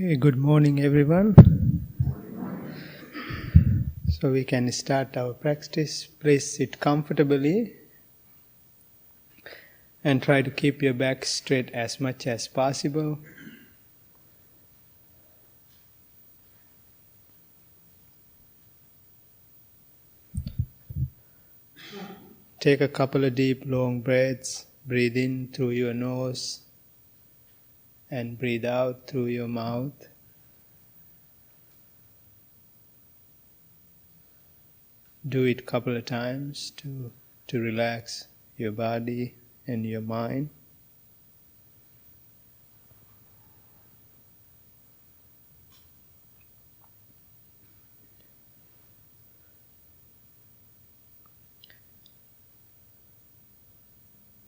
Okay, good morning everyone. So we can start our practice. Please sit comfortably and try to keep your back straight as much as possible. Take a couple of deep long breaths. Breathe in through your nose and breathe out through your mouth. Do it a couple of times to relax your body and your mind.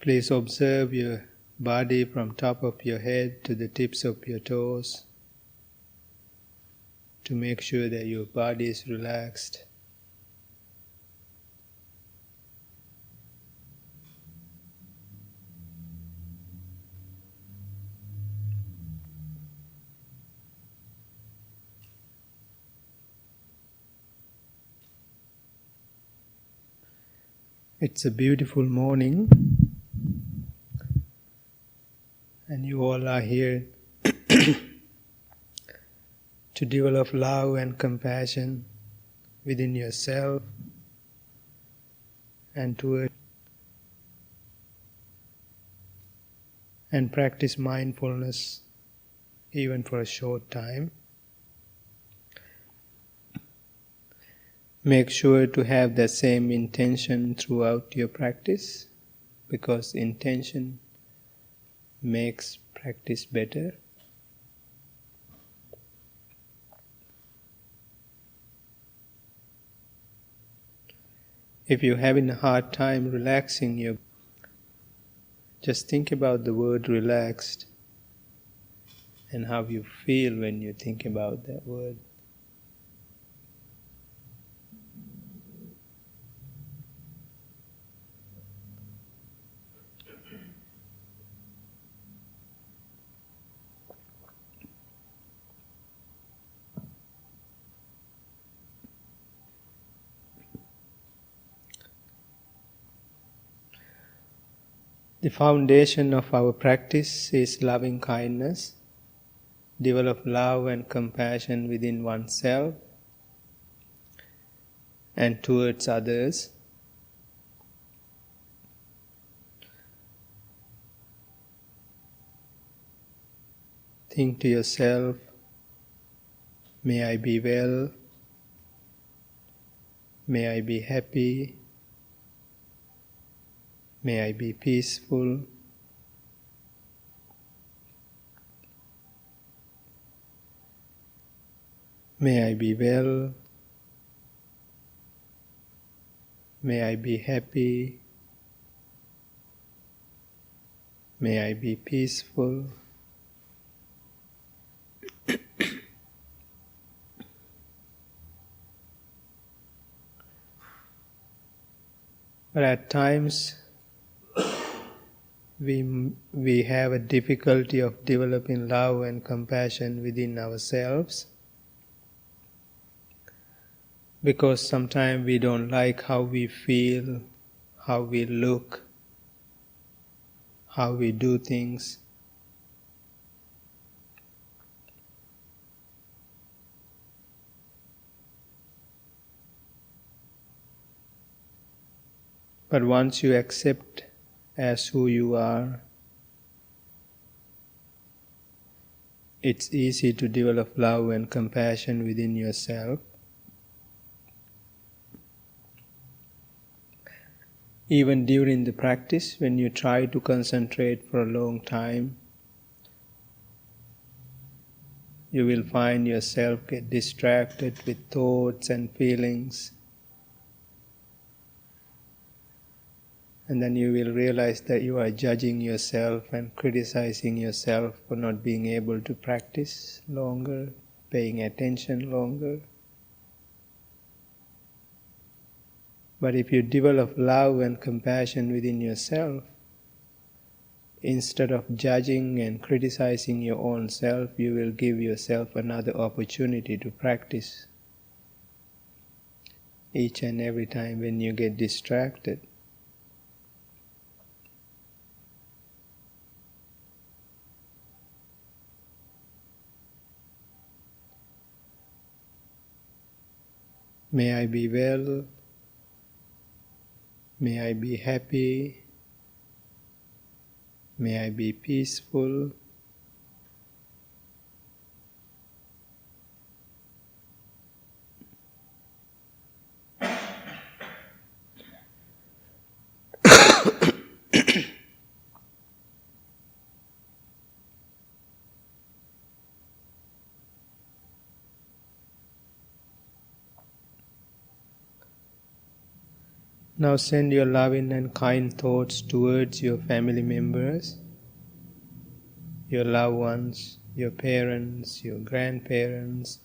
Please observe your body from top of your head to the tips of your toes to make sure that your body is relaxed. It's a beautiful morning, and you all are here to develop love and compassion within yourself and practice mindfulness even for a short time. Make sure to have the same intention throughout your practice, because intention makes practice better. If you're having a hard time relaxing, just think about the word relaxed and how you feel when you think about that word. The foundation of our practice is loving kindness. Develop love and compassion within oneself and towards others. Think to yourself, may I be well, may I be happy, may I be peaceful. May I be well, may I be happy, may I be peaceful. But at times we have a difficulty of developing love and compassion within ourselves, because sometimes we don't like how we feel, how we look, how we do things. But once you accept as who you are, it's easy to develop love and compassion within yourself. Even during the practice, when you try to concentrate for a long time, you will find yourself get distracted with thoughts and feelings. And then you will realize that you are judging yourself and criticizing yourself for not being able to practice longer, paying attention longer. But if you develop love and compassion within yourself, Instead of judging and criticizing your own self, you will give yourself another opportunity to practice each and every time when you get distracted. May I be well, may I be happy, may I be peaceful, Now send your loving and kind thoughts towards your family members, your loved ones, your parents, your grandparents,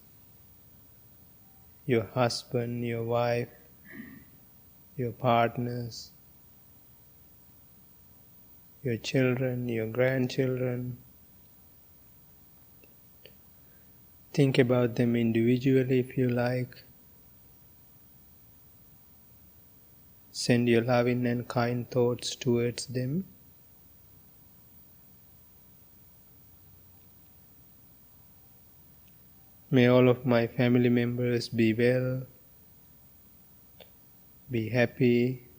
your husband, your wife, your partners, your children, your grandchildren. Think about them individually if you like. Send your loving and kind thoughts towards them. May all of my family members be well, be happy,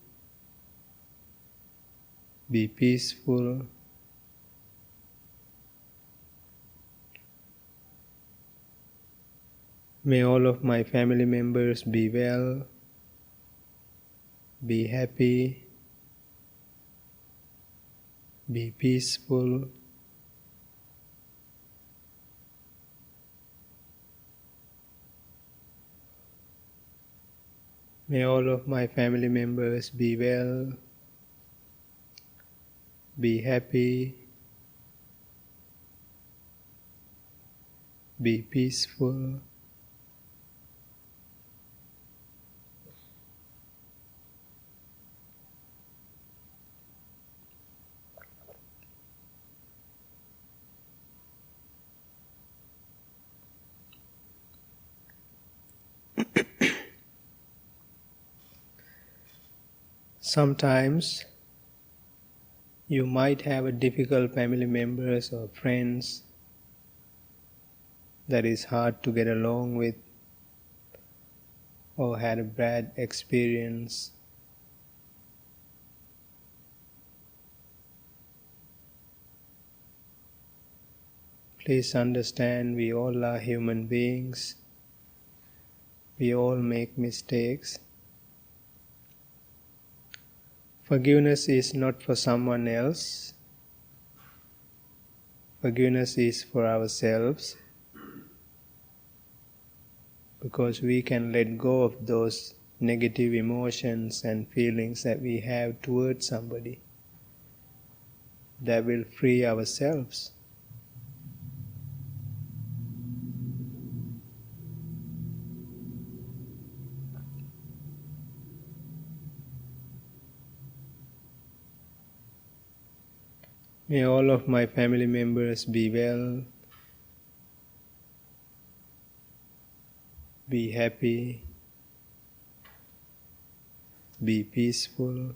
be peaceful. May all of my family members be well, be happy, be peaceful. May all of my family members be well, be happy, be peaceful. Sometimes you might have a difficult family members or friends that is hard to get along with, or had a bad experience. Please understand, we all are human beings. We all make mistakes. Forgiveness is not for someone else. Forgiveness is for ourselves, because we can let go of those negative emotions and feelings that we have towards somebody. That will free ourselves. May all of my family members be well, be happy, be peaceful.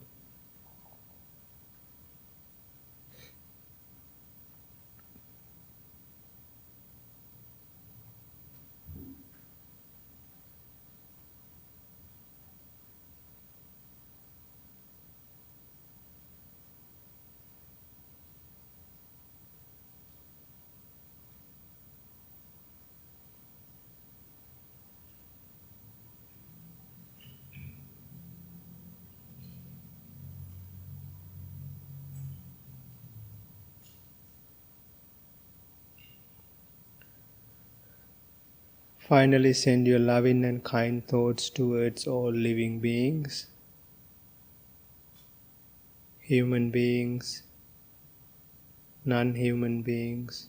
Finally, send your loving and kind thoughts towards all living beings, human beings, non-human beings,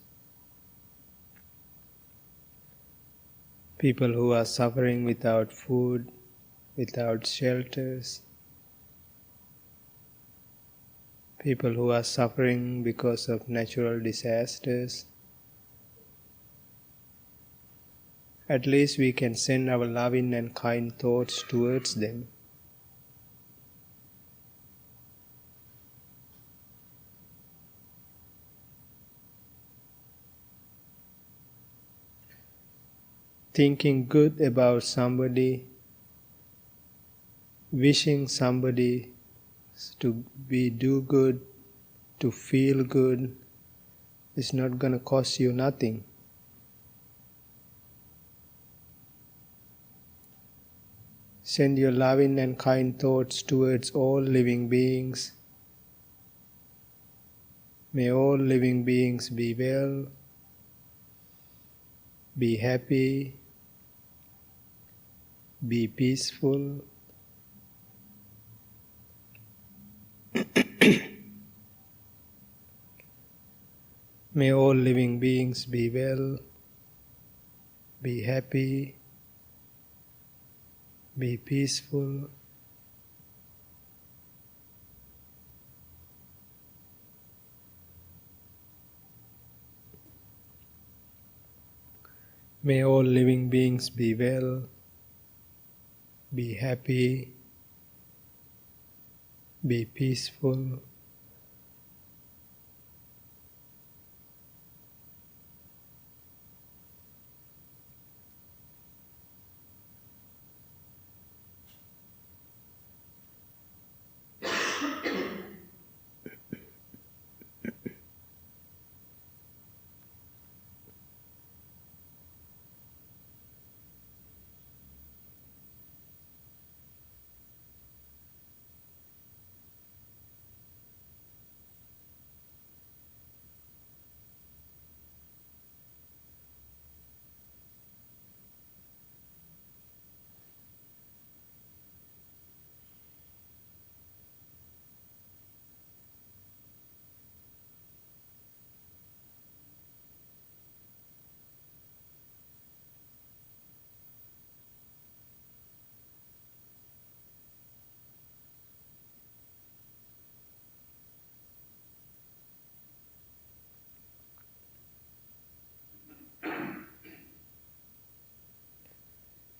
people who are suffering without food, without shelters, people who are suffering because of natural disasters. At least we can send our loving and kind thoughts towards them. Thinking good about somebody, wishing somebody to do good, to feel good, is not going to cost you nothing. Send your loving and kind thoughts towards all living beings. May all living beings be well, be happy, be peaceful. May all living beings be well, be happy, be peaceful. May all living beings be well, be happy, be peaceful.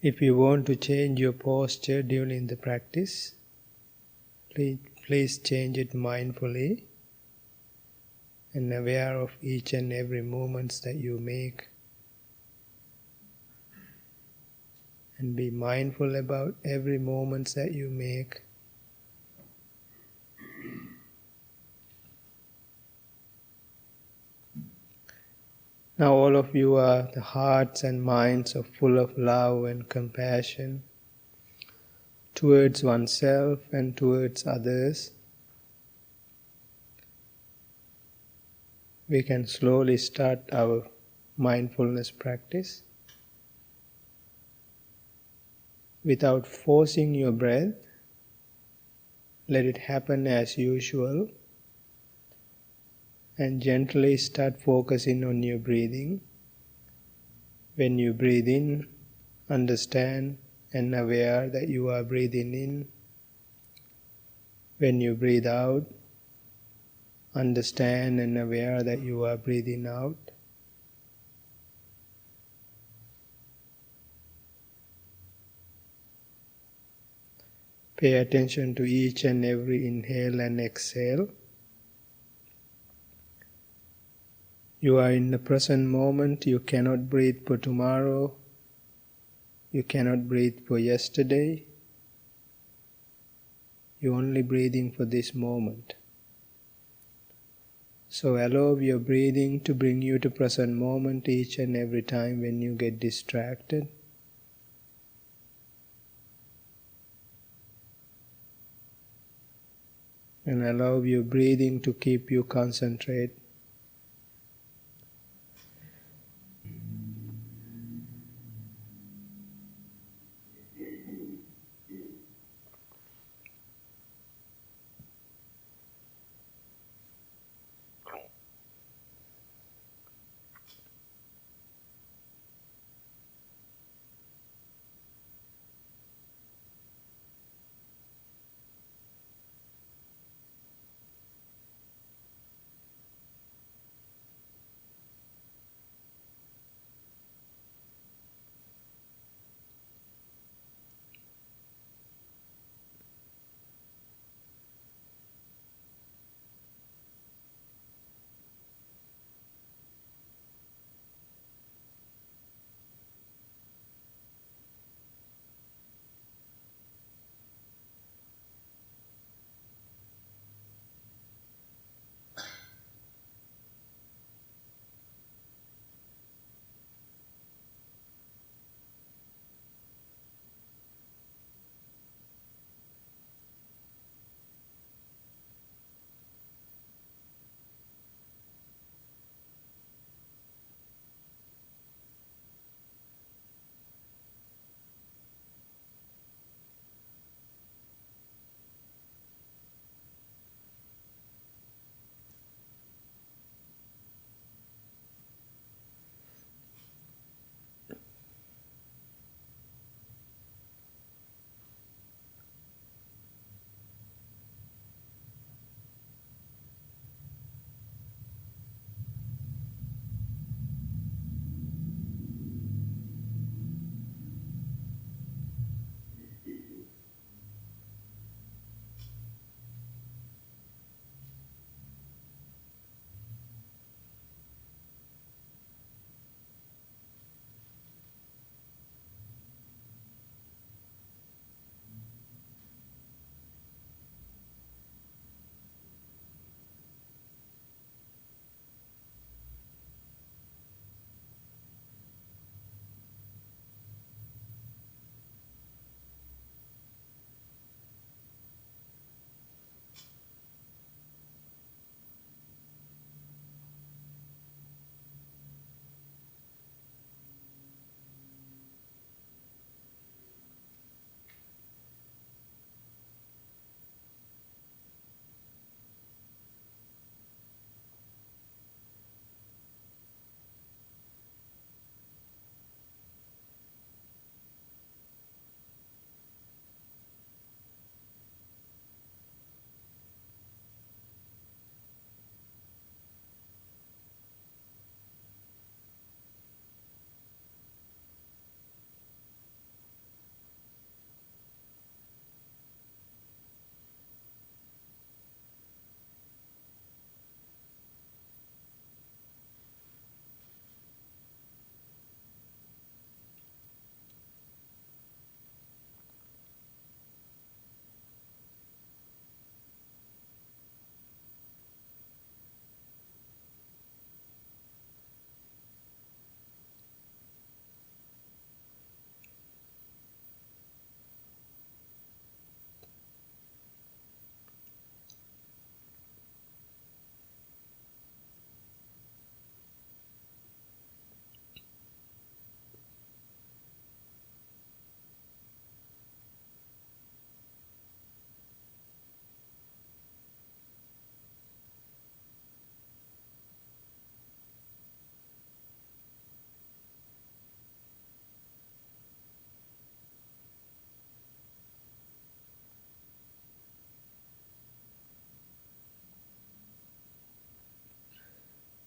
If you want to change your posture during the practice, please change it mindfully and aware of each and every movement that you make. And be mindful about every moment that you make. Now all of you are the hearts and minds are full of love and compassion towards oneself and towards others. We can slowly start our mindfulness practice without forcing your breath. Let it happen as usual and gently start focusing on your breathing. When you breathe in, understand and aware that you are breathing in. When you breathe out, understand and aware that you are breathing out. Pay attention to each and every inhale and exhale. You are in the present moment. You cannot breathe for tomorrow. You cannot breathe for yesterday. You're only breathing for this moment. So allow your breathing to bring you to present moment each and every time when you get distracted. And allow your breathing to keep you concentrate.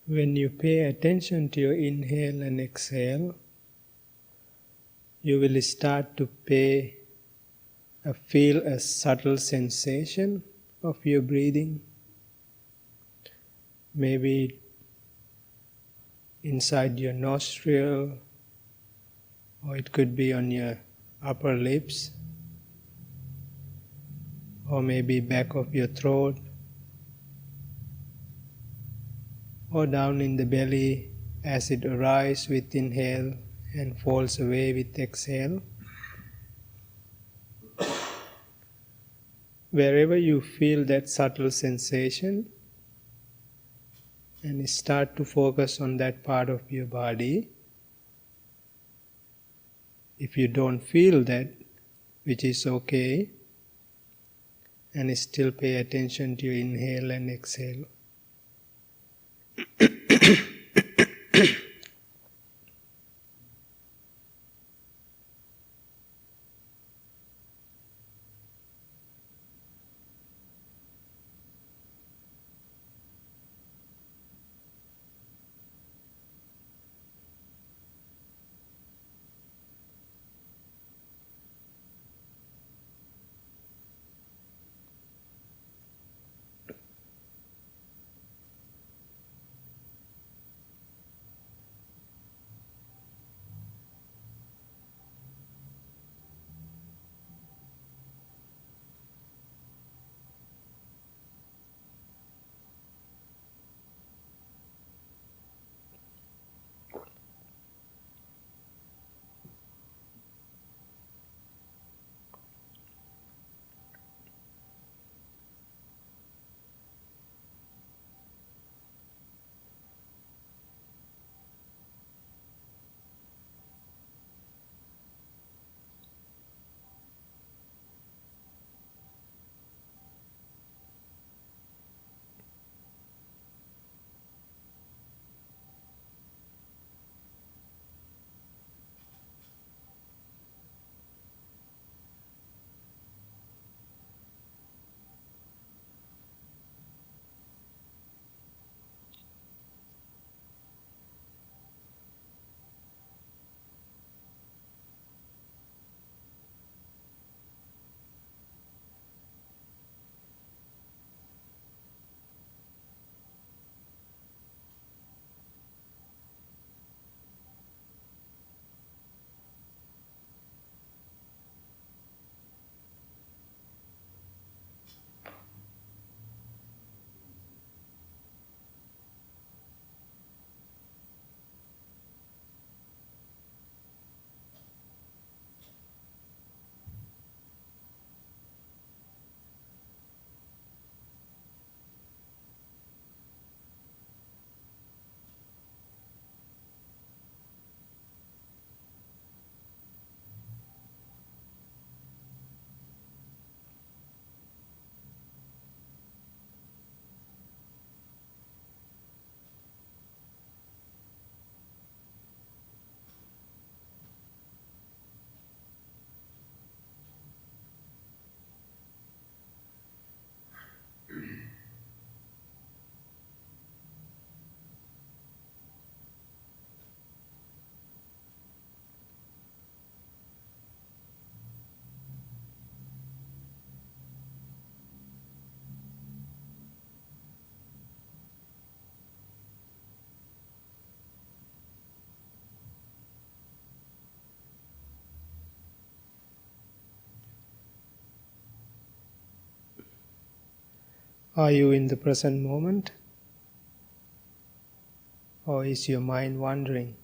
When you pay attention to your inhale and exhale, you will start to feel a subtle sensation of your breathing, maybe inside your nostril, or it could be on your upper lips, or maybe back of your throat, or down in the belly as it arises with inhale and falls away with exhale. Wherever you feel that subtle sensation, and start to focus on that part of your body. If you don't feel that, which is okay, and still pay attention to your inhale and exhale. Are you in the present moment? Or is your mind wandering?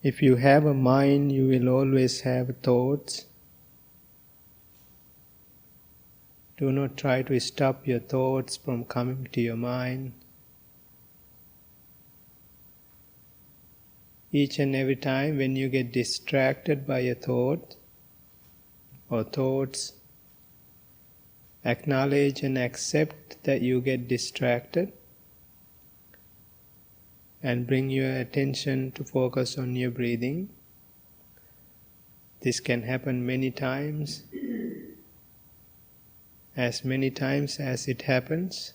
If you have a mind, you will always have thoughts. Do not try to stop your thoughts from coming to your mind. Each and every time when you get distracted by a thought or thoughts, acknowledge and accept that you get distracted and bring your attention to focus on your breathing. This can happen many times. As many times as it happens,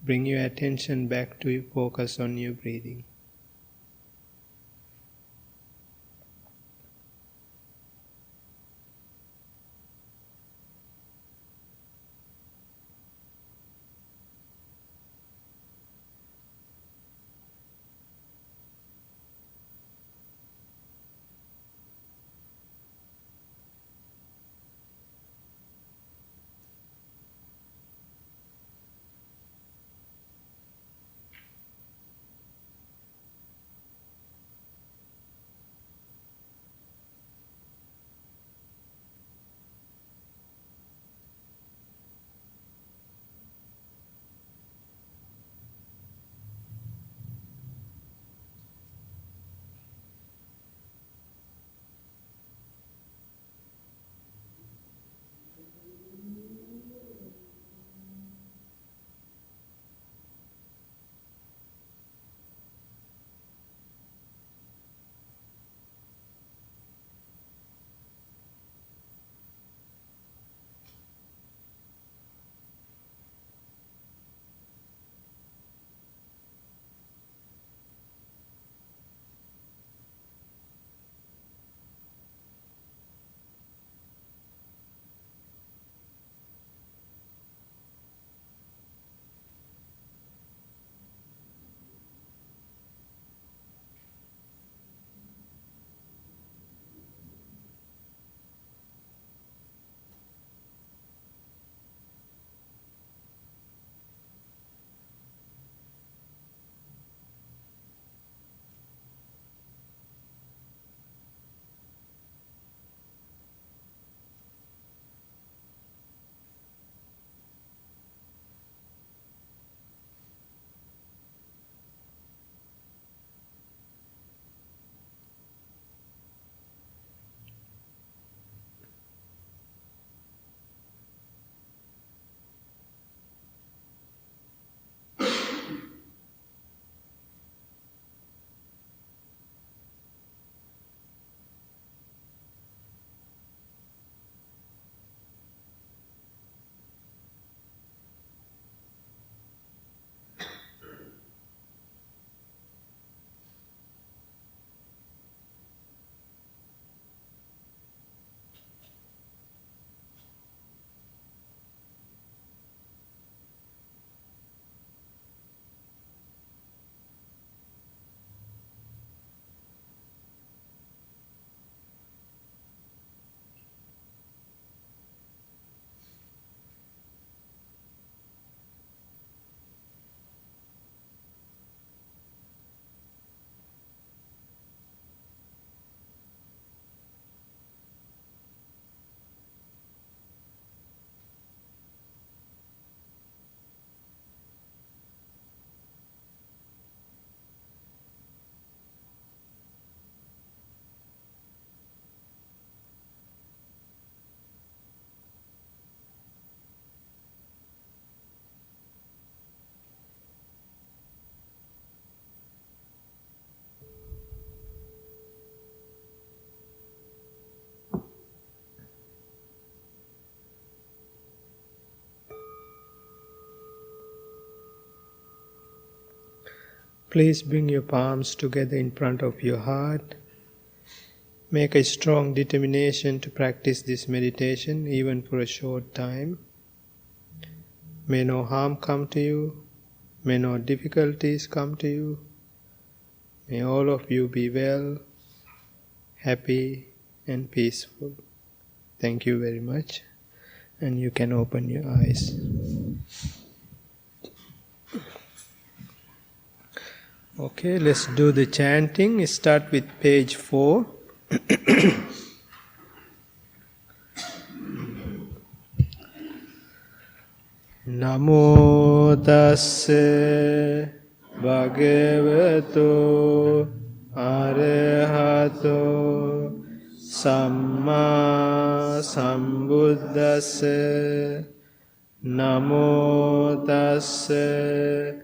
bring your attention back to focus on your breathing. Please bring your palms together in front of your heart. Make a strong determination to practice this meditation even for a short time. May no harm come to you. May no difficulties come to you. May all of you be well, happy and peaceful. Thank you very much. And you can open your eyes. Okay, let's do the chanting. Start with page 4. Namo tassa bhagavato arahato samma sambuddhassa. Namo tassa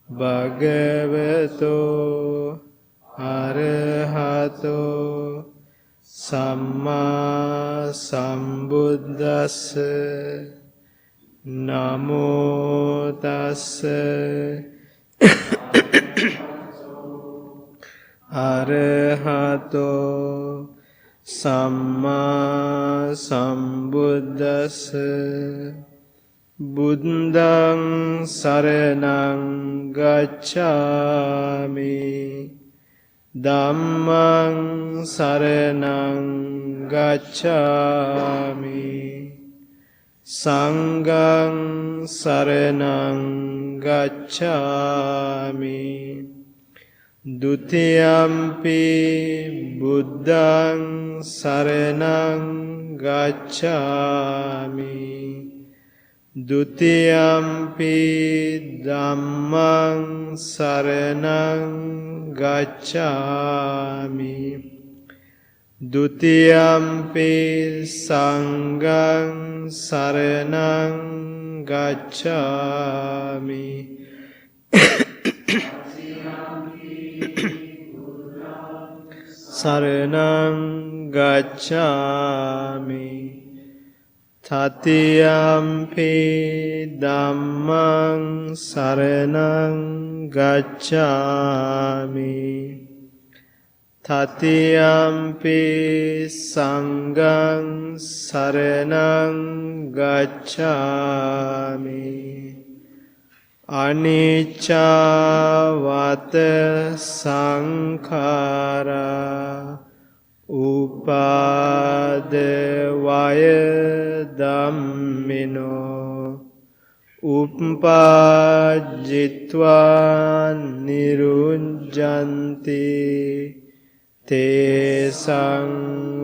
bhagavato arahato Samma Sambuddhassa. Namo tassa arahato samma sambuddhassa. Buddhaṃ saraṇaṃ gacchāmi. Dhammaṃ saraṇaṃ gacchāmi. Sanghaṃ saraṇaṃ gacchāmi. Dutiyampi buddhaṃ saraṇaṃ gacchāmi. Dutiyampi dhammaṃ saraṇaṃ gacchāmi. Dutiyampi sanghaṃ saraṇaṃ gacchāmi. Saraṇaṃ gacchāmi. Tatiyampi dhammaṃ saraṇaṃ gacchāmi. Tatiyampi sanghaṃ saraṇaṃ gacchāmi. Anicca vata sankhara upadavaya dhammino uppajjitva nirujjanti tesang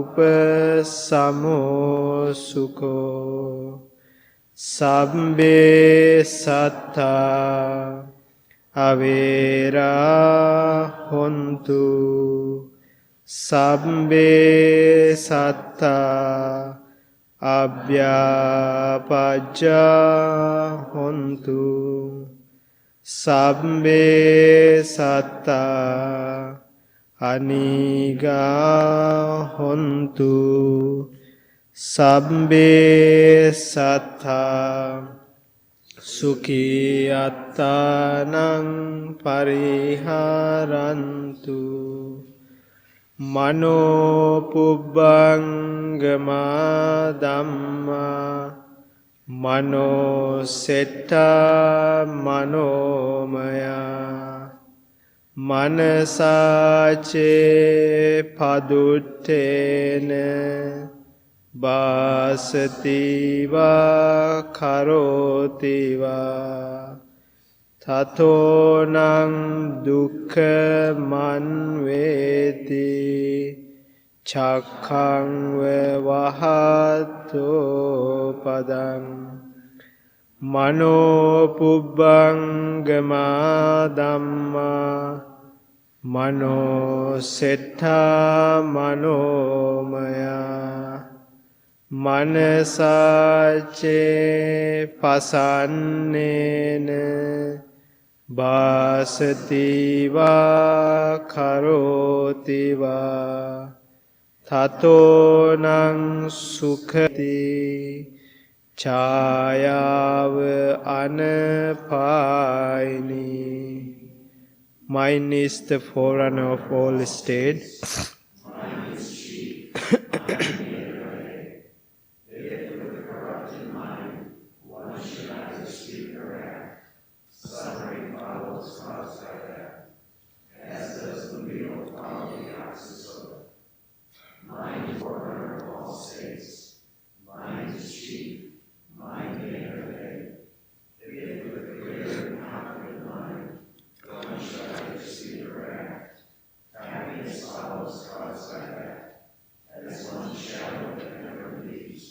upasamo sukho. Sabbe sattha avera hontu. Sabbe sattha abhyapajja hontu. Sabbe sattha aniga hontu. Sabbe sattha sukhi attanaṃ pariharantu. Mano pubbangama dhamma. Mano setta manomaya. Manasace paduttena. Bhasati va karoti va. Tatonang dukkha manveti. Chakkhaṃ vahato padam. Mano pubbangama dhamma. Mano setta manomaya. Manasace pasannena. Bhasati va karoti va. Tatonang sukhati. Chayava anapayini. Mind is the forerunner of all state. Mind is chief. If with a corrupted mind one should either speak or act, suffering follows caused by that, as does the wheel follow the axis of it. Mind is forerunner of all states. Mind is chief. Mind may innovate. If with a clear and confident mind one should either speak or act, happiness follows caused by that, as one shadow that never leaves.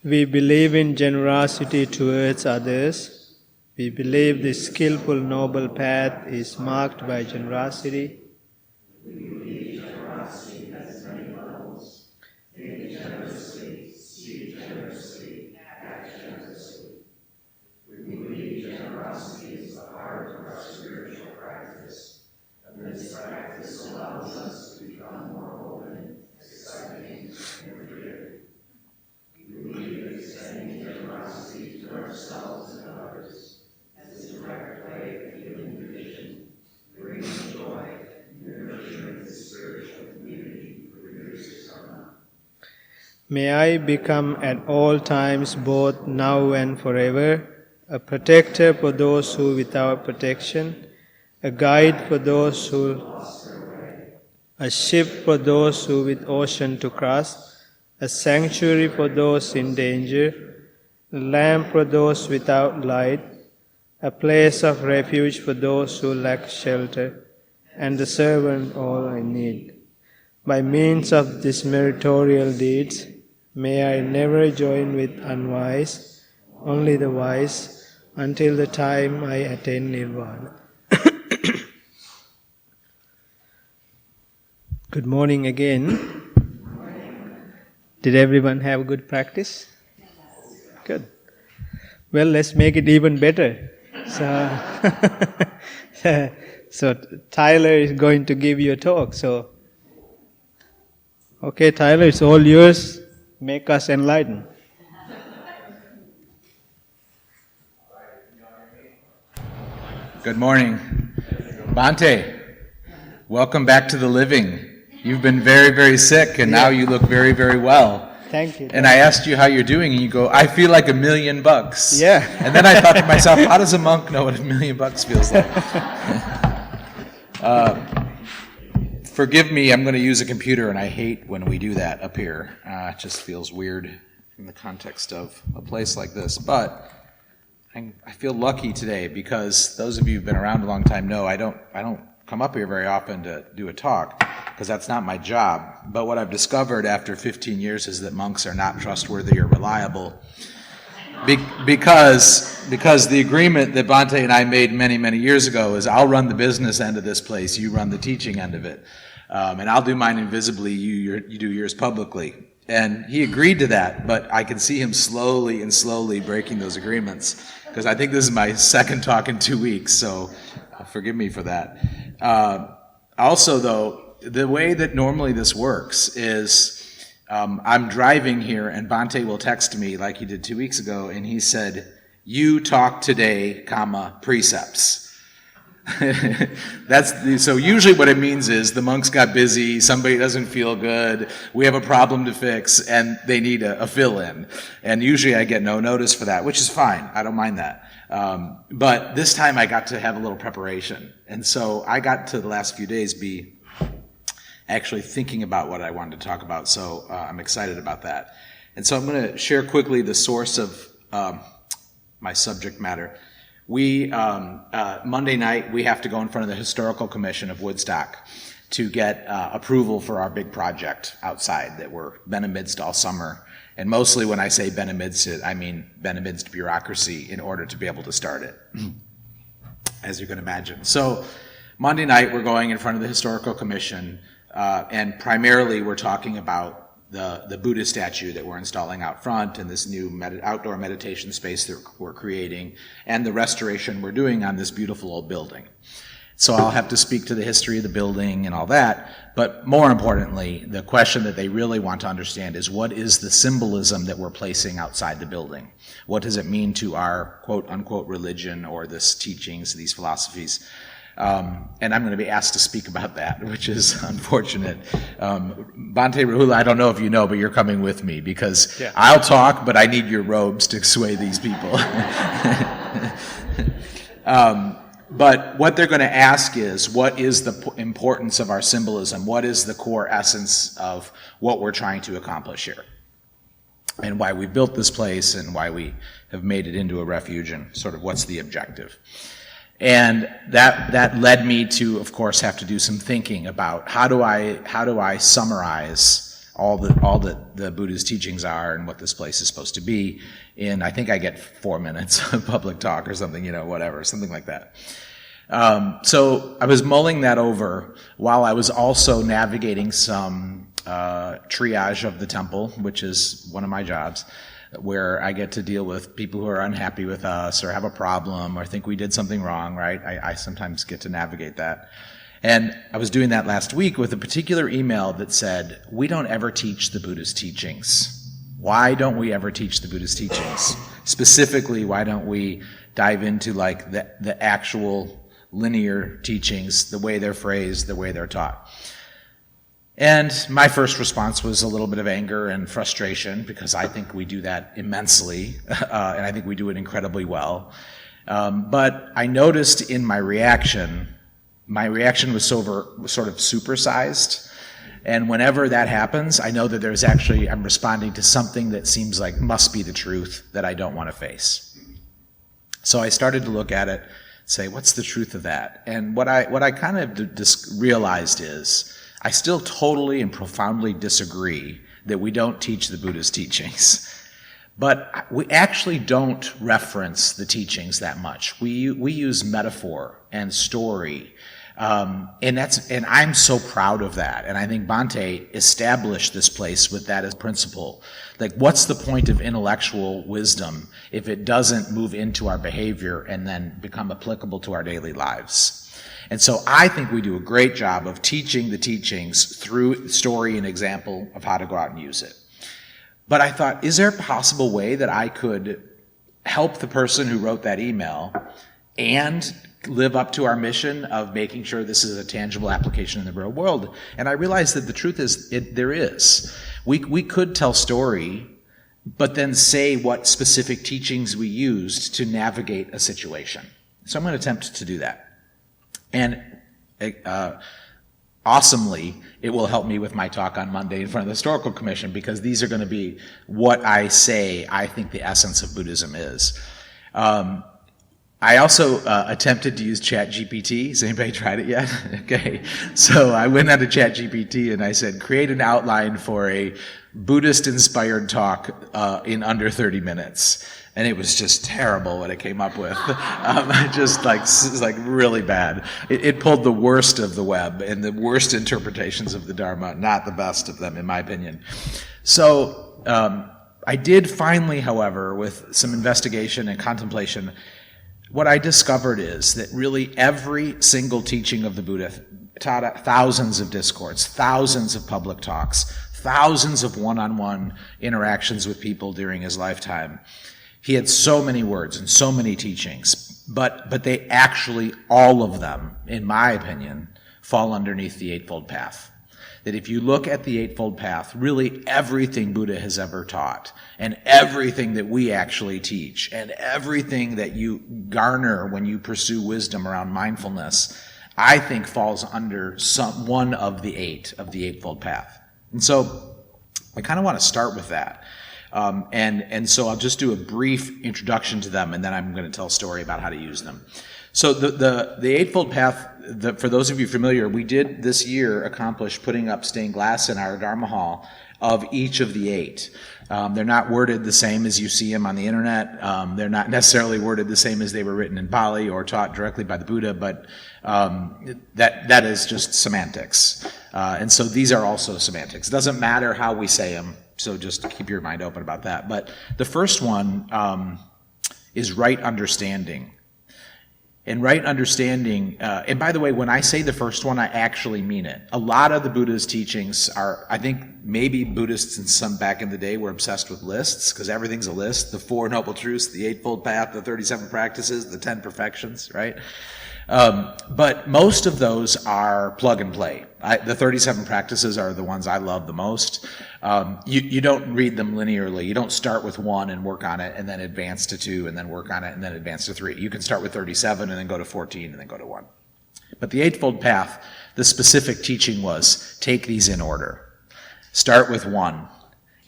We believe in generosity towards others. We believe the skillful noble path is marked by generosity. We believe generosity has many levels. Think generously, speak generously, act generously. We believe generosity is the heart of our spiritual practice, and this practice allows us to become more open May I become at all times, both now and forever, a protector for those who without protection, a guide for those who, a ship for those who with ocean to cross, a sanctuary for those in danger, a lamp for those without light, a place of refuge for those who lack shelter, and the servant all I need. By means of these meritorial deeds, may I never join with unwise, only the wise, until the time I attain nirvana. Good morning again. Did everyone have good practice? Good. Well, let's make it even better. So Tyler is going to give you a talk. So, okay, Tyler, it's all yours. Make us enlightened. Good morning. Bhante, welcome back to the living. You've been very, very sick, and now you look very, very well. Thank you. And I asked you how you're doing, and you go, I feel like $1 million. Yeah. And then I thought to myself, how does a monk know what $1 million feels like? Forgive me, I'm going to use a computer, and I hate when we do that up here. It just feels weird in the context of a place like this. But I feel lucky today because those of you who've been around a long time know I don't come up here very often to do a talk because that's not my job. But what I've discovered after 15 years is that monks are not trustworthy or reliable. Because the agreement that Bhante and I made many, many years ago is I'll run the business end of this place, you run the teaching end of it. And I'll do mine invisibly, you do yours publicly. And he agreed to that, but I can see him slowly breaking those agreements. Because I think this is my second talk in 2 weeks, so forgive me for that. Also, though, the way that normally this works is I'm driving here, and Bhante will text me like he did 2 weeks ago, and he said, you talk today, precepts. So usually what it means is the monks got busy, somebody doesn't feel good, we have a problem to fix, and they need a fill-in. And usually I get no notice for that, which is fine. I don't mind that. But this time I got to have a little preparation. And so I got to the last few days be actually thinking about what I wanted to talk about. So I'm excited about that. And so I'm going to share quickly the source of my subject matter. We, Monday night, we have to go in front of the Historical Commission of Woodstock to get approval for our big project outside that we're been amidst all summer. And mostly when I say been amidst it, I mean been amidst bureaucracy in order to be able to start it, as you can imagine. So Monday night, we're going in front of the Historical Commission, and primarily we're talking about the Buddha statue that we're installing out front and this new outdoor meditation space that we're creating and the restoration we're doing on this beautiful old building. So I'll have to speak to the history of the building and all that, but more importantly, the question that they really want to understand is what is the symbolism that we're placing outside the building? What does it mean to our quote-unquote religion or this teachings, these philosophies? And I'm going to be asked to speak about that, which is unfortunate. Bhante Rahula, I don't know if you know, but you're coming with me because I'll talk, but I need your robes to sway these people. But what they're going to ask is, what is the importance of our symbolism? What is the core essence of what we're trying to accomplish here? And why we built this place and why we have made it into a refuge and sort of what's the objective. And that led me to, of course, have to do some thinking about how do I summarize all that the Buddha's teachings are and what this place is supposed to be in, I think I get 4 minutes of public talk or something, whatever, something like that. So I was mulling that over while I was also navigating some triage of the temple, which is one of my jobs, where I get to deal with people who are unhappy with us or have a problem or think we did something wrong, right? I sometimes get to navigate that. And I was doing that last week with a particular email that said, we don't ever teach the Buddha's teachings. Why don't we ever teach the Buddha's teachings? Specifically, why don't we dive into like the actual linear teachings, the way they're phrased, the way they're taught? And my first response was a little bit of anger and frustration, because I think we do that immensely, and I think we do it incredibly well. But I noticed in my reaction was sort of supersized. And whenever that happens, I know that I'm responding to something that seems like must be the truth that I don't want to face. So I started to look at it, say, what's the truth of that? And what I kind of realized is, I still totally and profoundly disagree that we don't teach the Buddha's teachings. But we actually don't reference the teachings that much. We use metaphor and story. And I'm so proud of that. And I think Bhante established this place with that as principle. Like, what's the point of intellectual wisdom if it doesn't move into our behavior and then become applicable to our daily lives? And so I think we do a great job of teaching the teachings through story and example of how to go out and use it. But I thought, is there a possible way that I could help the person who wrote that email and live up to our mission of making sure this is a tangible application in the real world? And I realized that the truth is, there is. We could tell story, but then say what specific teachings we used to navigate a situation. So I'm going to attempt to do that. And awesomely, it will help me with my talk on Monday in front of the Historical Commission, because these are going to be what I think the essence of Buddhism is. I also attempted to use ChatGPT. Has anybody tried it yet? Okay. So I went onto ChatGPT and I said, create an outline for a Buddhist-inspired talk in under 30 minutes. And it was just terrible what it came up with. Just like really bad. It pulled the worst of the web and the worst interpretations of the Dharma, not the best of them, in my opinion. So I did finally, however, with some investigation and contemplation, what I discovered is that really every single teaching of the Buddha taught thousands of discourses, thousands of public talks, thousands of one-on-one interactions with people during his lifetime. He had so many words and so many teachings, but they actually, all of them, in my opinion, fall underneath the Eightfold Path. That if you look at the Eightfold Path, really everything Buddha has ever taught, and everything that we actually teach, and everything that you garner when you pursue wisdom around mindfulness, I think falls under one of the eight of the Eightfold Path. And so I kind of want to start with that. And so I'll just do a brief introduction to them, and then I'm going to tell a story about how to use them. So the Eightfold Path, for those of you familiar, we did this year accomplish putting up stained glass in our Dharma hall of each of the eight. They're not worded the same as you see them on the internet. They're not necessarily worded the same as they were written in Pali or taught directly by the Buddha, but that is just semantics. And so these are also semantics. It doesn't matter how we say them, so just keep your mind open about that. But the first one is right understanding. And right understanding, and by the way, when I say the first one, I actually mean it. A lot of the Buddha's teachings are, I think maybe Buddhists in some back in the day were obsessed with lists, because everything's a list. The Four Noble Truths, the Eightfold Path, the 37 Practices, the 10 Perfections, right? But most of those are plug and play. The 37 Practices are the ones I love the most. You don't read them linearly. You don't start with one and work on it and then advance to 2 and then work on it and then advance to 3. You can start with 37 and then go to 14 and then go to 1. But the Eightfold Path, the specific teaching was take these in order. Start with 1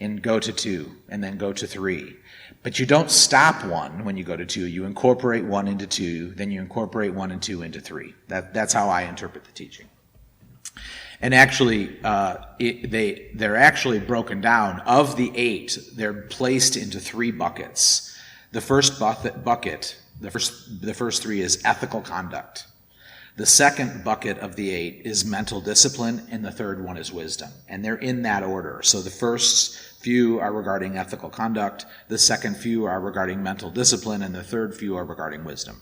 and go to 2 and then go to 3. But you don't stop 1 when you go to 2. You incorporate 1 into 2, then you incorporate 1 and 2 into 3. That's how I interpret the teaching. And actually, they're actually broken down. Of the 8, they're placed into 3 buckets. The first bucket, the first 3 is ethical conduct. The second bucket of the 8 is mental discipline, and the third one is wisdom. And they're in that order. So the first few are regarding ethical conduct, the second few are regarding mental discipline, and the third few are regarding wisdom.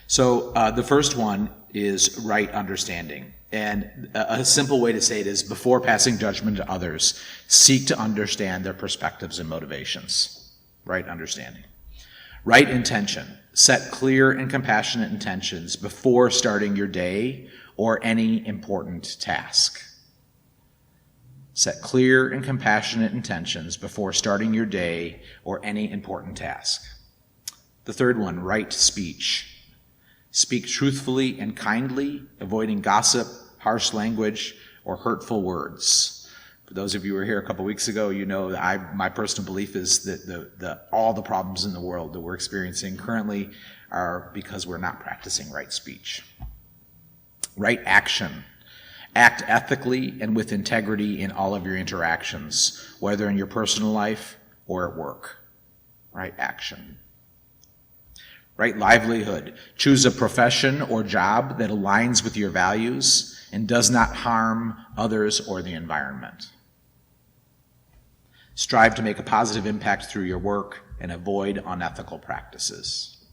So the first one is right understanding. And a simple way to say it is, before passing judgment to others, seek to understand their perspectives and motivations. Right understanding. Right intention. Set clear and compassionate intentions before starting your day or any important task. Set clear and compassionate intentions before starting your day or any important task. The third one, right speech. Speak truthfully and kindly, avoiding gossip, harsh language, or hurtful words. For those of you who were here a couple weeks ago, you know that my personal belief is that all the problems in the world that we're experiencing currently are because we're not practicing right speech. Right action. Act ethically and with integrity in all of your interactions, whether in your personal life or at work. Right action. Right livelihood. Choose a profession or job that aligns with your values and does not harm others or the environment. Strive to make a positive impact through your work and avoid unethical practices.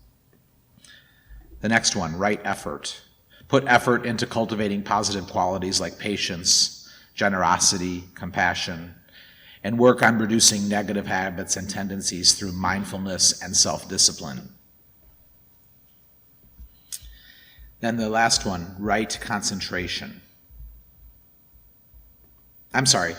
The next one, right effort. Put effort into cultivating positive qualities like patience, generosity, compassion, and work on reducing negative habits and tendencies through mindfulness and self-discipline. Then the last one, right concentration. The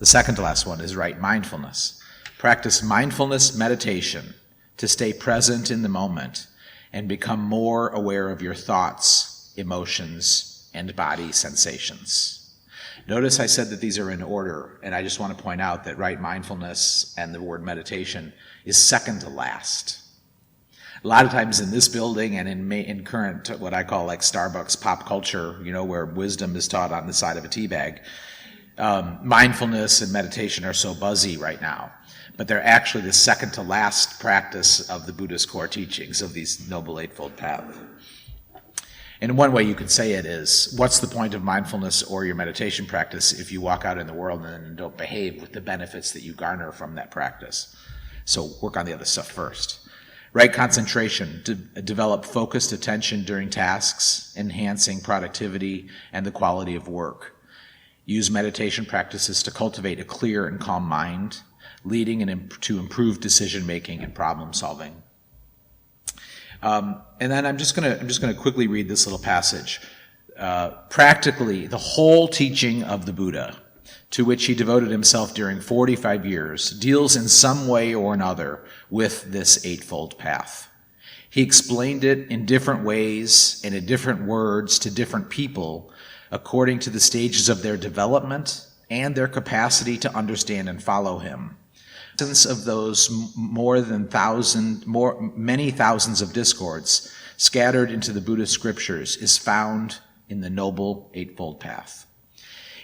second to last one is right mindfulness. Practice mindfulness meditation to stay present in the moment and become more aware of your thoughts, emotions, and body sensations. Notice I said that these are in order, and I just want to point out that right mindfulness and the word meditation is second to last. A lot of times in this building and in current, what I call like Starbucks pop culture, where wisdom is taught on the side of a tea bag, mindfulness and meditation are so buzzy right now. But they're actually the second to last practice of the Buddhist core teachings of these Noble Eightfold Path. And one way you could say it is, what's the point of mindfulness or your meditation practice if you walk out in the world and then don't behave with the benefits that you garner from that practice? So work on the other stuff first. Right concentration, develop focused attention during tasks, enhancing productivity and the quality of work. Use meditation practices to cultivate a clear and calm mind, leading to improved decision-making and problem-solving. And then I'm just gonna quickly read this little passage. Practically, the whole teaching of the Buddha, to which he devoted himself during 45 years, deals in some way or another with this Eightfold Path. He explained it in different ways and in different words to different people according to the stages of their development and their capacity to understand and follow him. Of those many thousands of discords scattered into the Buddhist scriptures is found in the Noble Eightfold Path.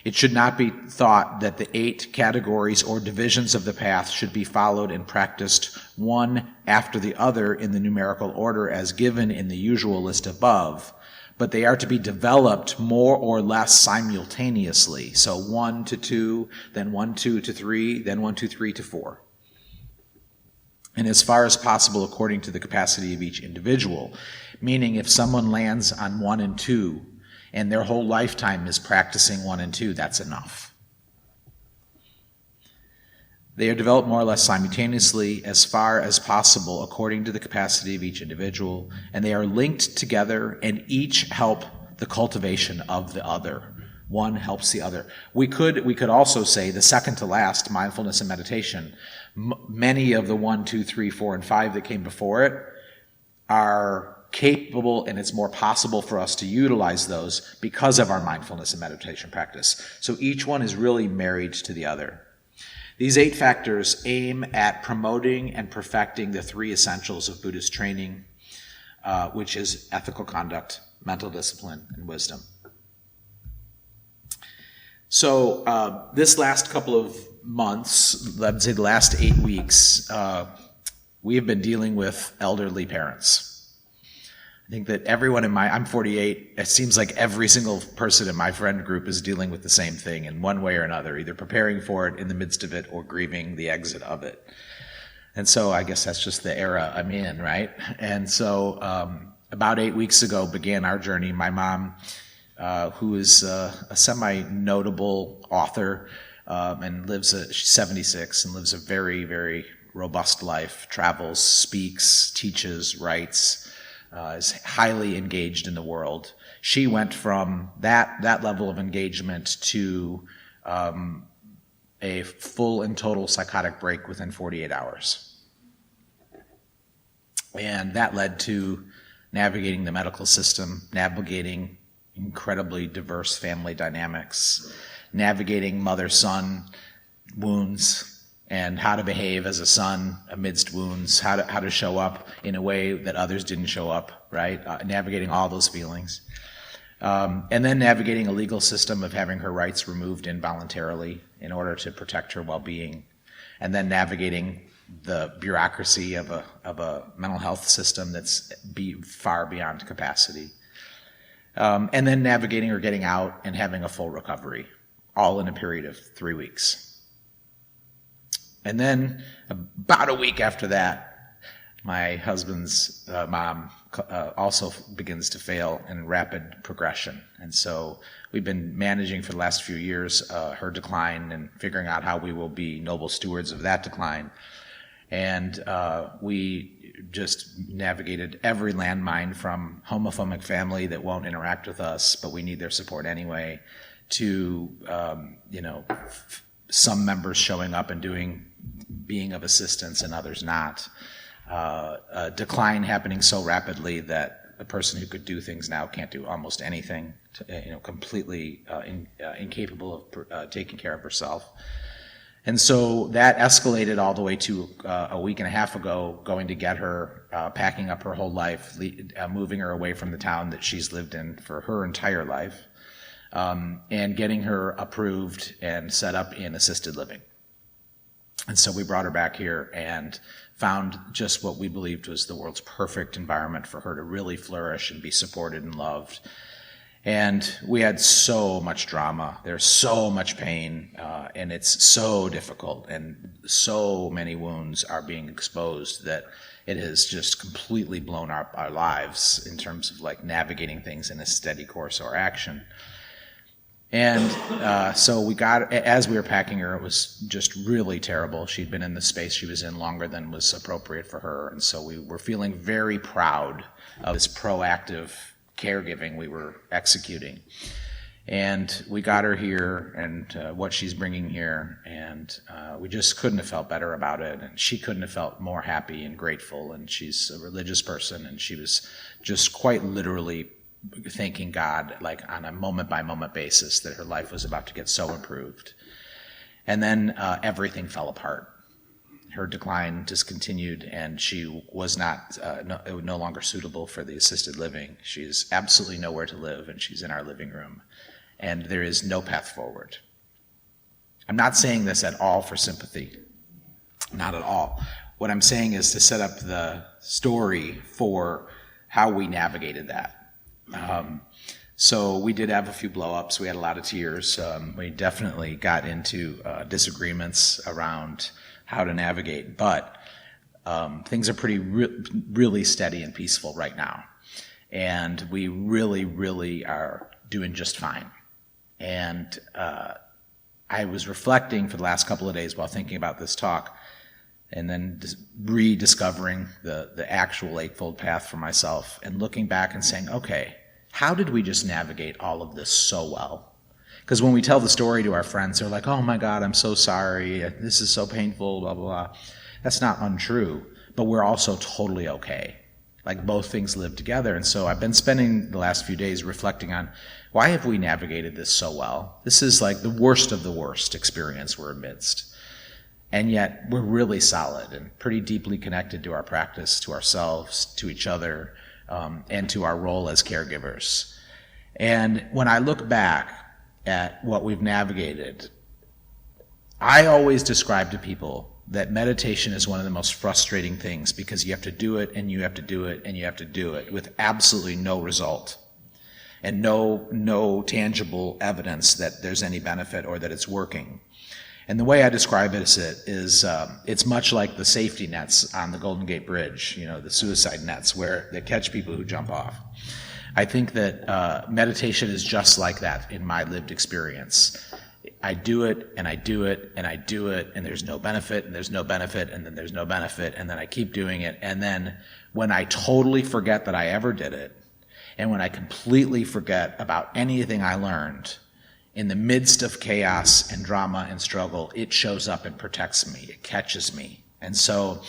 It should not be thought that the 8 categories or divisions of the path should be followed and practiced one after the other in the numerical order as given in the usual list above, but they are to be developed more or less simultaneously. So 1 to 2, then 1, 2 to 3, then 1, 2, 3 to 4. And as far as possible according to the capacity of each individual, meaning if someone lands on 1 and 2 and their whole lifetime is practicing 1 and 2, that's enough. They are developed more or less simultaneously as far as possible according to the capacity of each individual, and they are linked together and each help the cultivation of the other. One helps the other. We could also say the second to last, mindfulness and meditation, many of the 1, 2, 3, 4, and 5 that came before it are capable, and it's more possible for us to utilize those because of our mindfulness and meditation practice. So each one is really married to the other. These 8 factors aim at promoting and perfecting the 3 essentials of Buddhist training, which is ethical conduct, mental discipline, and wisdom. So this last couple of months, let's say the last 8 weeks, we have been dealing with elderly parents. I think that everyone I'm 48, it seems like every single person in my friend group is dealing with the same thing in one way or another, either preparing for it in the midst of it or grieving the exit of it. And so I guess that's just the era I'm in, right? And so about 8 weeks ago began our journey. My mom, who is a semi-notable author and she's 76 and lives a very, very robust life, travels, speaks, teaches, writes, is highly engaged in the world. She went from that level of engagement to a full and total psychotic break within 48 hours. And that led to navigating the medical system, navigating incredibly diverse family dynamics, navigating mother-son wounds, and how to behave as a son amidst wounds, how to show up in a way that others didn't show up, right? Navigating all those feelings. And then navigating a legal system of having her rights removed involuntarily in order to protect her well-being. And then navigating the bureaucracy of a mental health system that's far beyond capacity. And then navigating or getting out and having a full recovery, all in a period of 3 weeks. And then about a week after that, my husband's mom also begins to fail in rapid progression. And so we've been managing for the last few years her decline and figuring out how we will be noble stewards of that decline. And we just navigated every landmine, from homophobic family that won't interact with us, but we need their support anyway, to some members showing up and being of assistance and others not. A decline happening so rapidly that a person who could do things now can't do almost anything, completely incapable of taking care of herself. And so that escalated all the way to a week and a half ago, going to get her, packing up her whole life, moving her away from the town that she's lived in for her entire life, and getting her approved and set up in assisted living. And so we brought her back here and found just what we believed was the world's perfect environment for her to really flourish and be supported and loved. And we had so much drama. There's so much pain, and it's so difficult, and so many wounds are being exposed that it has just completely blown up our lives in terms of like navigating things in a steady course or action. And so we got, as we were packing her, it was just really terrible. She'd been in the space she was in longer than was appropriate for her. And so we were feeling very proud of this proactive caregiving we were executing. And we got her here and what she's bringing here. And we just couldn't have felt better about it. And she couldn't have felt more happy and grateful. And she's a religious person. And she was just quite literally thanking God, like on a moment-by-moment basis, that her life was about to get so improved. And then everything fell apart. Her decline discontinued, and she was no longer suitable for the assisted living. She's absolutely nowhere to live, and she's in our living room. And there is no path forward. I'm not saying this at all for sympathy. Not at all. What I'm saying is to set up the story for how we navigated that. So we did have a few blow-ups. We had a lot of tears. We definitely got into disagreements around how to navigate, but things are really steady and peaceful right now. And we really, really are doing just fine. And I was reflecting for the last couple of days while thinking about this talk, and then rediscovering the actual Eightfold Path for myself, and looking back and saying, okay, how did we just navigate all of this so well? Because when we tell the story to our friends, they're like, oh my God, I'm so sorry, this is so painful, blah, blah, blah. That's not untrue, but we're also totally okay. Like both things live together. And so I've been spending the last few days reflecting on, why have we navigated this so well? This is like the worst of the worst experience we're amidst. And yet we're really solid and pretty deeply connected to our practice, to ourselves, to each other, and to our role as caregivers. And when I look back at what we've navigated, I always describe to people that meditation is one of the most frustrating things, because you have to do it and you have to do it and you have to do it with absolutely no result and no tangible evidence that there's any benefit or that it's working. And the way I describe it is it's much like the safety nets on the Golden Gate Bridge, the suicide nets where they catch people who jump off. I think that meditation is just like that in my lived experience. I do it, and I do it, and I do it, and there's no benefit, and there's no benefit, and then there's no benefit, and then I keep doing it. And then when I totally forget that I ever did it, and when I completely forget about anything I learned, In the midst of chaos and drama and struggle, it shows up and protects me. It catches me. And so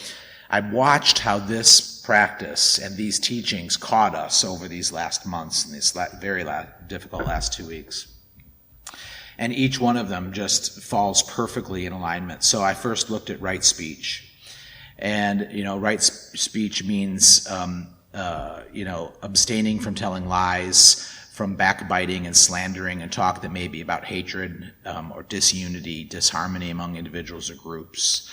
I've watched how this practice and these teachings caught us over these last months and these very difficult last 2 weeks. And each one of them just falls perfectly in alignment. So I first looked at right speech. And, right speech means, abstaining from telling lies, from backbiting and slandering and talk that may be about hatred or disunity, disharmony among individuals or groups.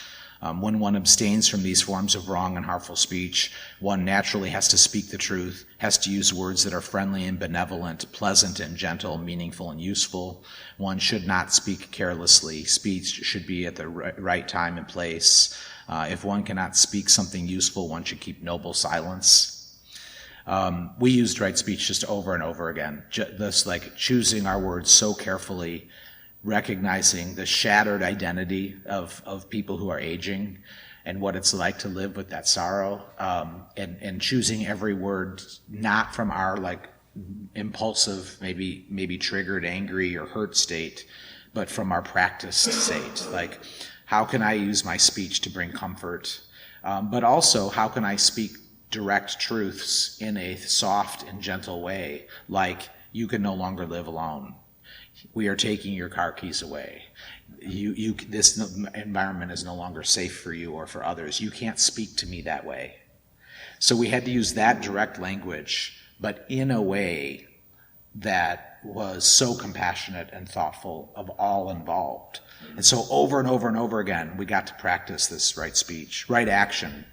When one abstains from these forms of wrong and harmful speech, one naturally has to speak the truth, has to use words that are friendly and benevolent, pleasant and gentle, meaningful and useful. One should not speak carelessly. Speech should be at the right time and place. If one cannot speak something useful, one should keep noble silence. We used right speech just over and over again, this like choosing our words so carefully, recognizing the shattered identity of people who are aging and what it's like to live with that sorrow, and choosing every word not from our like impulsive, maybe triggered, angry or hurt state, but from our practiced state. Like, how can I use my speech to bring comfort? But also, how can I speak direct truths in a soft and gentle way, like, you can no longer live alone. We are taking your car keys away. This environment is no longer safe for you or for others. You can't speak to me that way. So we had to use that direct language, but in a way that was so compassionate and thoughtful of all involved. And so over and over and over again, we got to practice this right speech, right action.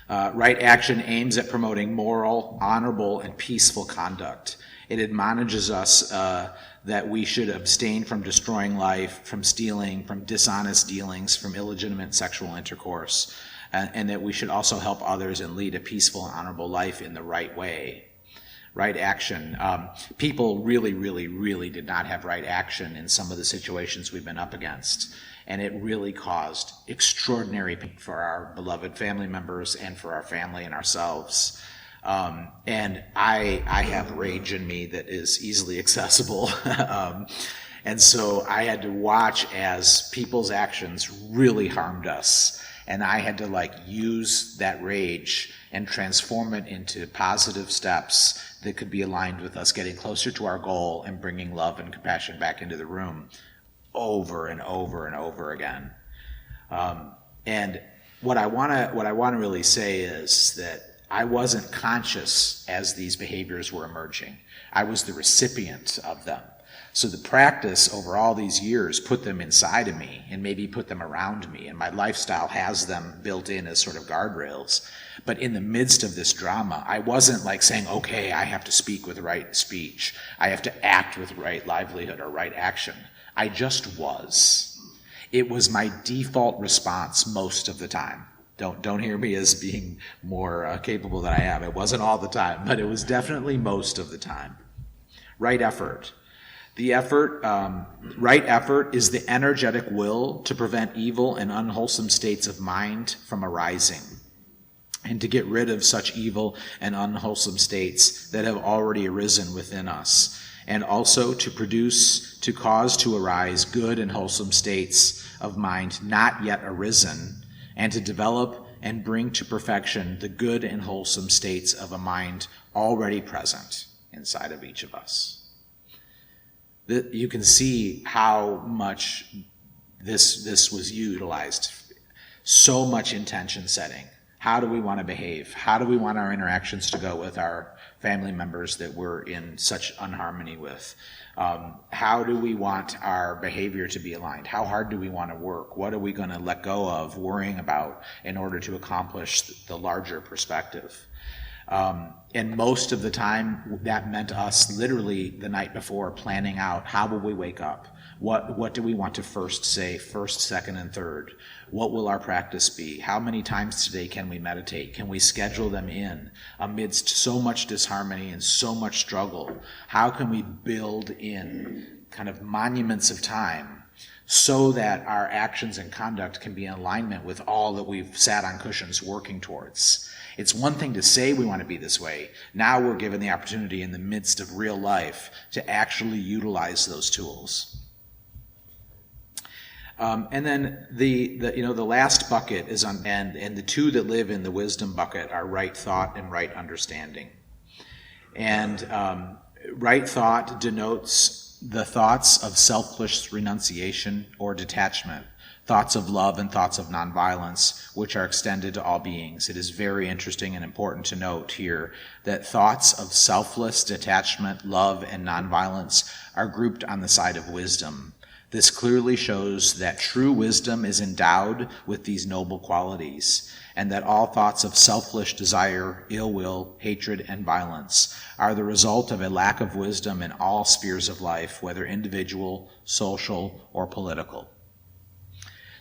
Right action aims at promoting moral, honorable, and peaceful conduct. It admonishes us that we should abstain from destroying life, from stealing, from dishonest dealings, from illegitimate sexual intercourse, and that we should also help others and lead a peaceful and honorable life in the right way. Right action. People really, really, really did not have right action in some of the situations we've been up against. And it really caused extraordinary pain for our beloved family members and for our family and ourselves. And I have rage in me that is easily accessible. And so I had to watch as people's actions really harmed us. And I had to use that rage and transform it into positive steps that could be aligned with us getting closer to our goal and bringing love and compassion back into the room over and over and over again. And what I want to really say is that I wasn't conscious as these behaviors were emerging. I was the recipient of them. So the practice over all these years put them inside of me and maybe put them around me, and my lifestyle has them built in as sort of guardrails. But in the midst of this drama, I wasn't saying, okay, I have to speak with right speech. I have to act with right livelihood or right action. I just was. It was my default response most of the time. Don't hear me as being more capable than I am. It wasn't all the time, but it was definitely most of the time. Right effort. The effort, right effort is the energetic will to prevent evil and unwholesome states of mind from arising, and to get rid of such evil and unwholesome states that have already arisen within us, and also to cause to arise good and wholesome states of mind not yet arisen, and to develop and bring to perfection the good and wholesome states of a mind already present inside of each of us. You can see how much this was utilized. So much intention setting. How do we want to behave? How do we want our interactions to go with our family members that we're in such unharmony with? How do we want our behavior to be aligned? How hard do we want to work? What are we going to let go of worrying about in order to accomplish the larger perspective? And most of the time, that meant us literally the night before planning out how will we wake up? What do we want to first say, first, second, and third? What will our practice be? How many times today can we meditate? Can we schedule them in amidst so much disharmony and so much struggle? How can we build in kind of monuments of time so that our actions and conduct can be in alignment with all that we've sat on cushions working towards. It's one thing to say we want to be this way. Now we're given the opportunity in the midst of real life to actually utilize those tools. And then the last bucket is and the two that live in the wisdom bucket are right thought and right understanding. And right thought denotes the thoughts of selfless renunciation or detachment, thoughts of love and thoughts of nonviolence, which are extended to all beings. It is very interesting and important to note here that thoughts of selfless detachment, love, and nonviolence are grouped on the side of wisdom. This clearly shows that true wisdom is endowed with these noble qualities, and that all thoughts of selfish desire, ill will, hatred, and violence are the result of a lack of wisdom in all spheres of life, whether individual, social, or political.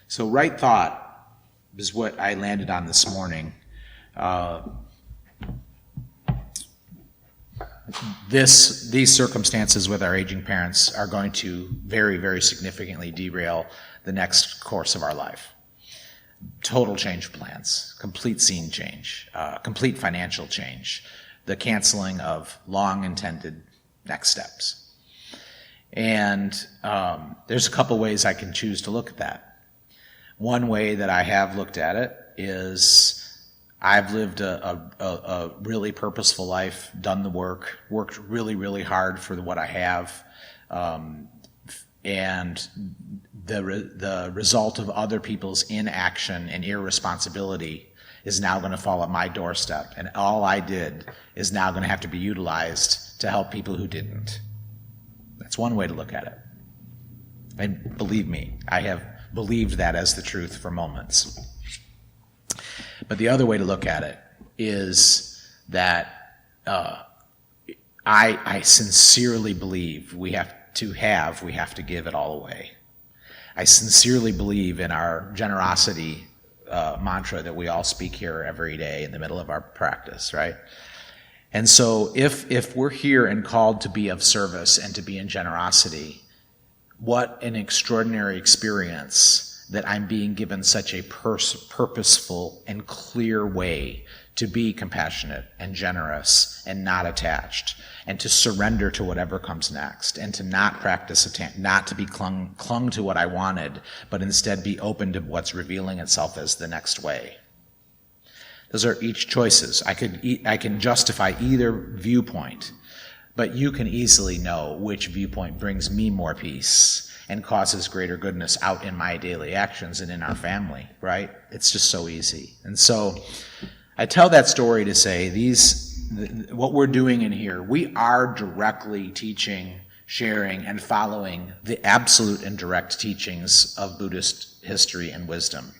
So right thought is what I landed on this morning. These circumstances with our aging parents are going to very, very significantly derail the next course of our life. Total change of plans, complete scene change, complete financial change, the canceling of long-intended next steps. And there's a couple ways I can choose to look at that. One way that I have looked at it is I've lived a really purposeful life, done the work, worked really, really hard for what I have, and the result of other people's inaction and irresponsibility is now going to fall at my doorstep, and all I did is now going to have to be utilized to help people who didn't. That's one way to look at it. And believe me, I have believed that as the truth for moments. But the other way to look at it is that I sincerely believe we have to give it all away. I sincerely believe in our generosity mantra that we all speak here every day in the middle of our practice, right? And so if we're here and called to be of service and to be in generosity, what an extraordinary experience that I'm being given such a purposeful and clear way to be compassionate and generous and not attached, and to surrender to whatever comes next, and to not practice, not to be clung to what I wanted, but instead be open to what's revealing itself as the next way. Those are each choices. I can justify either viewpoint, but you can easily know which viewpoint brings me more peace and causes greater goodness out in my daily actions and in our family, right? It's just so easy. And so I tell that story to say what we're doing in here, we are directly teaching, sharing, and following the absolute and direct teachings of Buddhist history and wisdom.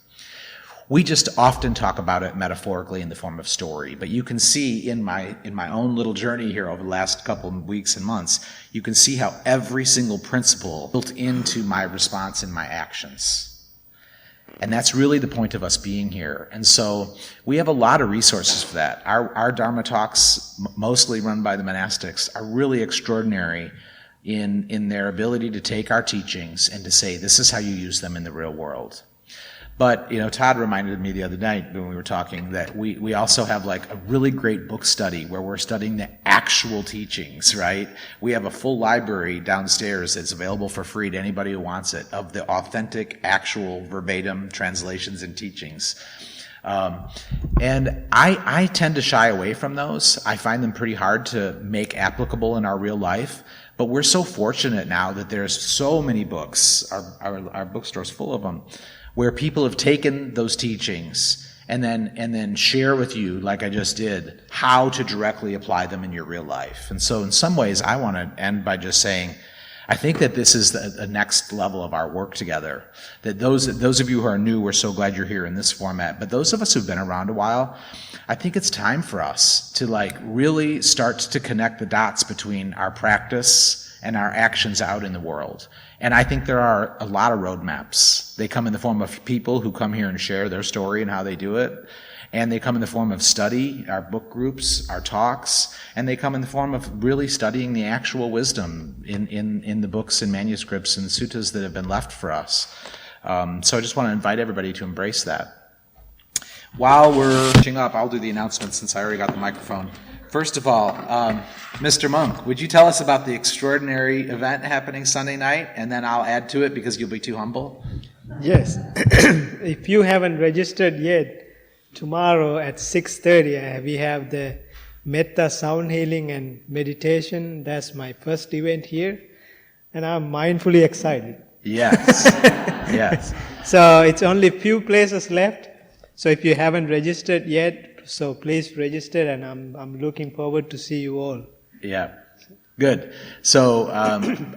We just often talk about it metaphorically in the form of story, but you can see in my own little journey here over the last couple of weeks and months, you can see how every single principle built into my response and my actions. And that's really the point of us being here. And so we have a lot of resources for that. Our Dharma talks, mostly run by the monastics, are really extraordinary in their ability to take our teachings and to say, this is how you use them in the real world. But, Todd reminded me the other night when we were talking that we also have like a really great book study where we're studying the actual teachings, right? We have a full library downstairs that's available for free to anybody who wants it of the authentic, actual, verbatim translations and teachings. And I tend to shy away from those. I find them pretty hard to make applicable in our real life. But we're so fortunate now that there's so many books, our bookstore's full of them, where people have taken those teachings and then share with you, like I just did, how to directly apply them in your real life. And so in some ways, I want to end by just saying, I think that this is the next level of our work together. That those of you who are new, we're so glad you're here in this format. But those of us who've been around a while, I think it's time for us to really start to connect the dots between our practice and our actions out in the world. And I think there are a lot of roadmaps. They come in the form of people who come here and share their story and how they do it. And they come in the form of study, our book groups, our talks, and they come in the form of really studying the actual wisdom in the books and manuscripts and suttas that have been left for us. So I just want to invite everybody to embrace that. While we're finishing up, I'll do the announcements since I already got the microphone. First of all, Mr. Monk, would you tell us about the extraordinary event happening Sunday night, and then I'll add to it because you'll be too humble? Yes. If you haven't registered yet, tomorrow at 6:30 we have the Metta Sound Healing and Meditation. That's my first event here, and I'm mindfully excited. Yes, yes. So it's only few places left. So if you haven't registered yet, so please register, and I'm looking forward to see you all. Yeah, good. So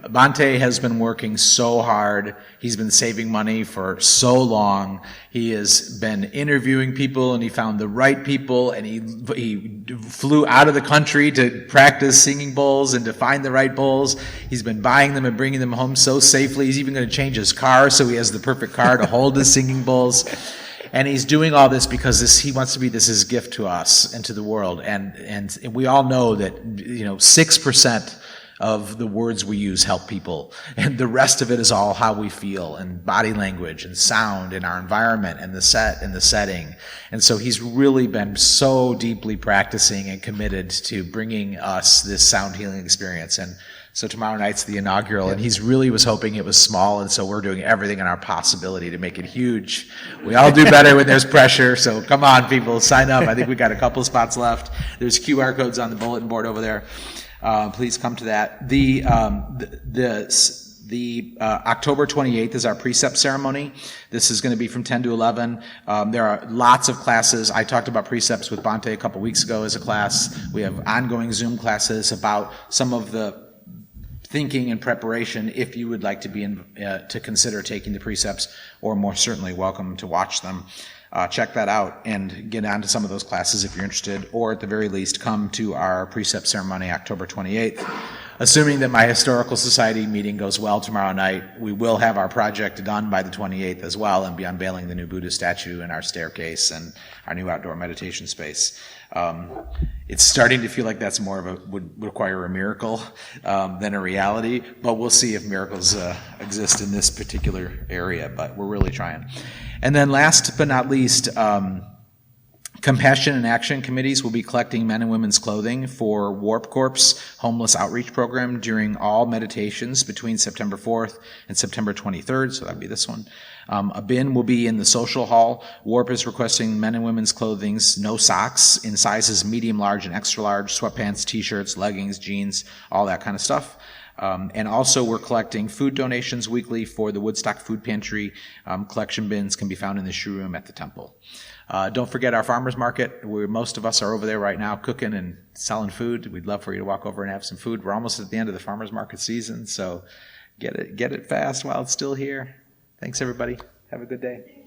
Bhante has been working so hard. He's been saving money for so long. He has been interviewing people, and he found the right people, and he flew out of the country to practice singing bowls and to find the right bowls. He's been buying them and bringing them home so safely. He's even going to change his car so he has the perfect car to hold his singing bowls. And he's doing all this because he wants to be his gift to us and to the world. And we all know that 6% of the words we use help people, and the rest of it is all how we feel and body language and sound and our environment and the set and the setting. And so he's really been so deeply practicing and committed to bringing us this sound healing experience. And so tomorrow night's the inaugural, and he's really was hoping it was small, and so we're doing everything in our possibility to make it huge. We all do better when there's pressure, so come on, people, sign up. I think we got a couple of spots left. There's QR codes on the bulletin board over there. Please come to that. The October 28th is our precept ceremony. This is going to be from 10 to 11. There are lots of classes. I talked about precepts with Bhante a couple weeks ago as a class. We have ongoing Zoom classes about some of the thinking and preparation if you would like to be to consider taking the precepts, or more certainly welcome to watch them. Check that out and get on to some of those classes if you're interested, or at the very least come to our precept ceremony October 28th. Assuming that my Historical Society meeting goes well tomorrow night, we will have our project done by the 28th as well, and be unveiling the new Buddha statue and our staircase and our new outdoor meditation space. It's starting to feel like that's would require a miracle than a reality, but we'll see if miracles exist in this particular area, but we're really trying. And then last but not least, Compassion and Action Committees will be collecting men and women's clothing for Warp Corp's homeless outreach program during all meditations between September 4th and September 23rd, so that'd be this one. A bin will be in the social hall. Warp is requesting men and women's clothing, no socks, in sizes medium, large, and extra large, sweatpants, t-shirts, leggings, jeans, all that kind of stuff. And also we're collecting food donations weekly for the Woodstock Food Pantry. Collection bins can be found in the shoe room at the temple. Don't forget our farmers market. Most of us are over there right now cooking and selling food. We'd love for you to walk over and have some food. We're almost at the end of the farmers market season, so get it fast while it's still here. Thanks, everybody. Have a good day.